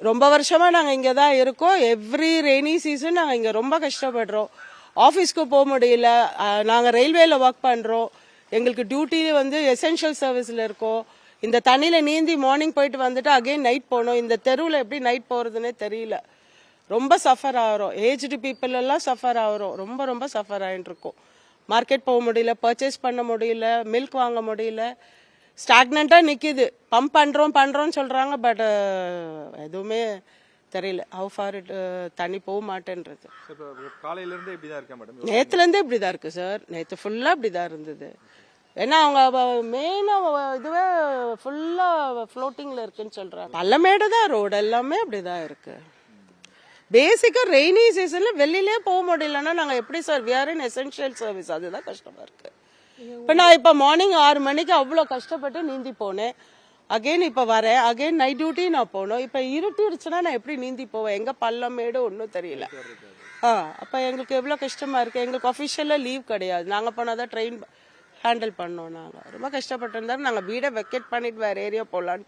ரொம்ப வருஷமா நாங்க இங்க தான் இருக்கோம். எவ்ரி ரெய்னி சீசன் நாங்க இங்க ரொம்ப கஷ்டப்படுறோம். ஆபீஸ்க்கு போக முடியல. நாங்க ரயில்வேல ஒர்க் பண்றோம். எங்களுக்கு டியூட்டி வந்து எசென்ஷியல் சர்வீஸ்ல இருக்கோம். இந்த தண்ணியில நீந்தி மார்னிங் போயிட்டு வந்துட்டு அகைன் நைட் போகணும். இந்த தெருவில் எப்படி நைட் போறதுன்னே தெரியல. ரொம்ப சஃபர் ஆகிறோம். ஏஜ்டு பீப்புள் எல்லாம் சஃபர் ஆகிறோம். ரொம்ப ரொம்ப சஃபர் ஆகிட்டு இருக்கோம். மார்க்கெட் போக முடியல, பர்ச்சேஸ் பண்ண முடியல, மில்க் வாங்க முடியல. ஸ்டாக்னண்டா நிக்குது. பம்ப் பண்றோம்னு சொல்றாங்க. பட் எதுவுமே தெரியல. ஹவு ஃபார் இட் தண்ணி போக மாட்டேன்றது. காலையில இருந்து இப்படிதான் இருக்கா மேடம்? நேத்துல இருந்தே இப்படிதான் இருக்கு சார். நேத்து ஃபுல்லா இப்படிதான் இருந்தது. ஏன்னா அவங்க மெயினா இதுவே ஃபுல்லா ஃப்ளோட்டிங்ல இருக்குன்னு சொல்றாங்க. பள்ளமேடு தான், ரோடு எல்லாமே அப்படிதான் இருக்கு. பேசிக்கா ரெய்னி சீசன்ல வெளியிலே போக முடியலன்னா நாங்க எப்படி sir? We are in essential service. அதுதான் கஷ்டமா இருக்கு. இப்ப நான் இப்ப மார்னிங் 6 மணிக்கு அவ்வளவு கஷ்டப்பட்டு நீந்தி போனேன். அகைன் இப்ப வரேன். அகைன் நைட் டியூட்டி நான் போனோம். இப்ப இருட்டிடுச்சுன்னா நான் எப்படி நீந்தி போவேன்? எங்க பள்ளமேடு ஒன்னும் தெரியல. அப்ப எங்களுக்கு எவ்வளவு கஷ்டமா இருக்கு. எங்களுக்கு அபிஷியலா லீவ் கிடையாது. நாங்க போனாதான் ட்ரெயின் ஹேண்டில் பண்ணோம். நாங்க ரொம்ப கஷ்டப்பட்டு இருந்தாலும் நாங்க வீடை வெக்கேட் பண்ணிட்டு வேற ஏரியா போலான்ட்டு இருக்கோம்.